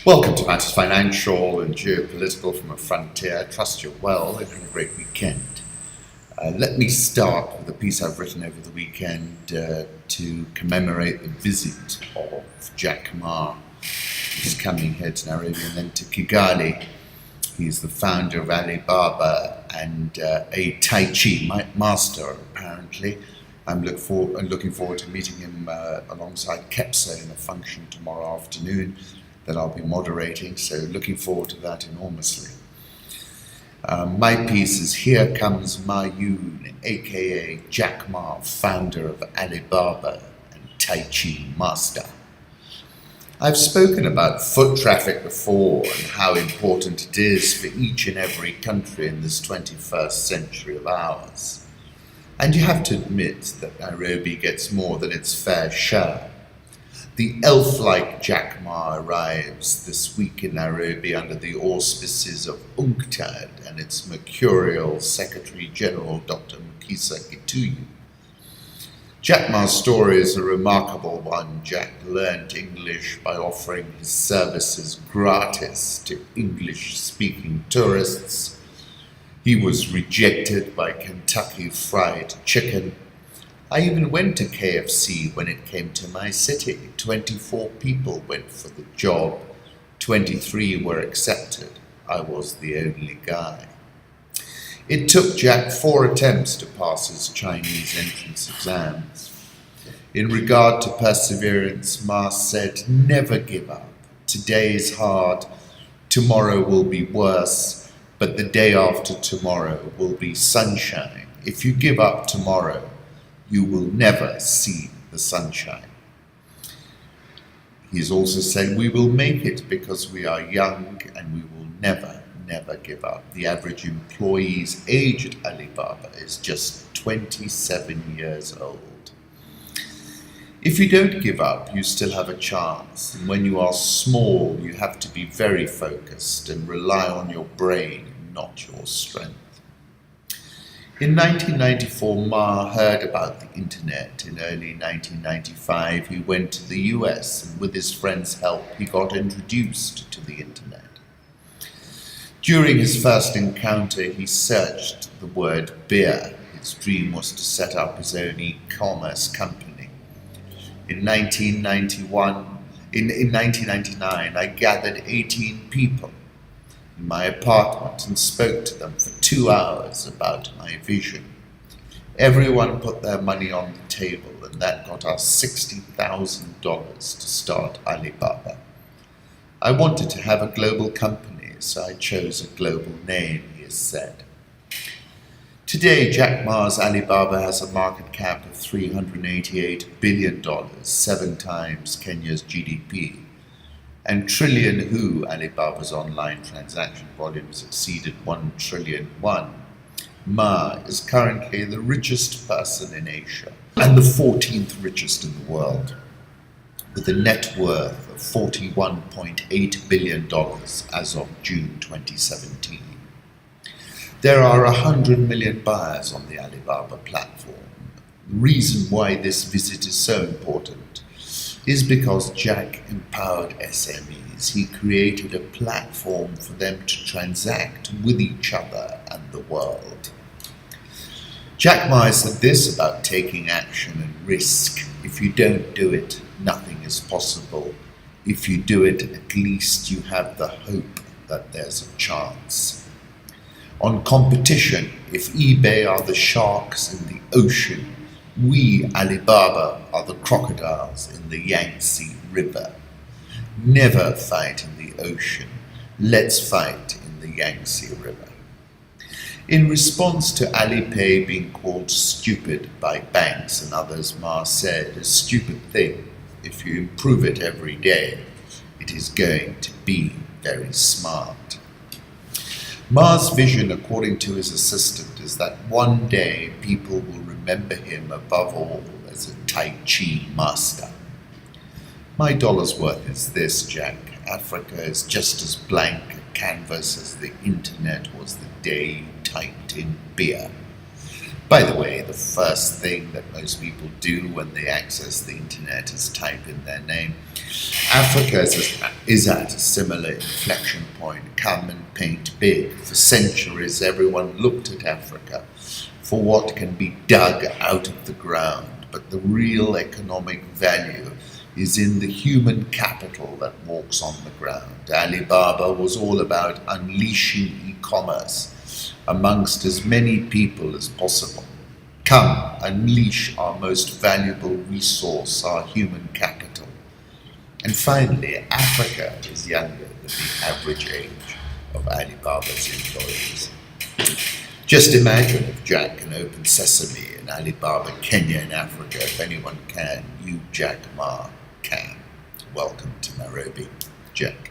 Welcome to Matters Financial and Geopolitical from a Frontier. I trust you're well and had a great weekend. Let me start with a piece I've written over the weekend to commemorate the visit of Jack Ma. He's coming here to Nairobi and then to Kigali. He's the founder of Alibaba and a Tai Chi master, apparently. I'm looking forward to meeting him alongside Kepsa in a function tomorrow afternoon that I'll be moderating, so looking forward to that enormously. My piece is Here Comes Ma Yun, aka Jack Ma, founder of Alibaba and Tai Chi master. I've spoken about foot traffic before and how important it is for each and every country in this 21st century of ours. And you have to admit that Nairobi gets more than its fair share. The elf-like Jack Ma arrives this week in Nairobi under the auspices of UNCTAD and its mercurial Secretary-General Dr. Mukisa Gituyu. Jack Ma's story is a remarkable one. Jack learned English by offering his services gratis to English-speaking tourists. He was rejected by Kentucky Fried Chicken. I even went to KFC when it came to my city. 24 people went for the job. 23 were accepted. I was the only guy. It took Jack 4 attempts to pass his Chinese entrance exams. In regard to perseverance, Ma said, never give up. Today is hard. Tomorrow will be worse. But the day after tomorrow will be sunshine. If you give up tomorrow, you will never see the sunshine. He has also said, we will make it because we are young and we will never give up. The average employee's age at Alibaba is just 27 years old. If you don't give up, you still have a chance. And when you are small, you have to be very focused and rely on your brain, not your strength. In 1994, Ma heard about the internet. In early 1995, he went to the US, and with his friend's help, he got introduced to the internet. During his first encounter, he searched the word beer. His dream was to set up his own e-commerce company. In 1999, I gathered 18 people in my apartment and spoke to them for 2 hours about my vision. Everyone put their money on the table, and that got us $60,000 to start Alibaba. I wanted to have a global company, so I chose a global name, he has said. Today, Jack Ma's Alibaba has a market cap of $388 billion, 7 times Kenya's GDP. And Trillion Who, Alibaba's online transaction volumes exceeded 1 trillion won. Ma is currently the richest person in Asia and the 14th richest in the world, with a net worth of $41.8 billion as of June 2017. There are 100 million buyers on the Alibaba platform. The reason why this visit is so important is because Jack empowered SMEs. He created a platform for them to transact with each other and the world. Jack Ma said this about taking action and risk. If you don't do it, nothing is possible. If you do it, at least you have the hope that there's a chance. On competition, if eBay are the sharks in the ocean, we, Alibaba, are the crocodiles in the Yangtze River. Never fight in the ocean. Let's fight in the Yangtze River. In response to Alipay being called stupid by banks and others, Ma said, a stupid thing, if you improve it every day, it is going to be very smart. Ma's vision, according to his assistant, is that one day people will remember him above all as a Tai Chi master. My dollar's worth is this, Jack. Africa is just as blank a canvas as the internet was the day you typed in beer. By the way, the first thing that most people do when they access the internet is type in their name. Africa is at a similar inflection point. Come and paint big. For centuries, everyone looked at Africa for what can be dug out of the ground, but the real economic value is in the human capital that walks on the ground. Alibaba was all about unleashing e-commerce amongst as many people as possible. Come, unleash our most valuable resource, our human capital. And finally, Africa is younger than the average age of Alibaba's employees. Just imagine if Jack can open Sesame in Alibaba, Kenya and Africa. If anyone can, you, Jack Ma, can. Welcome to Nairobi, Jack.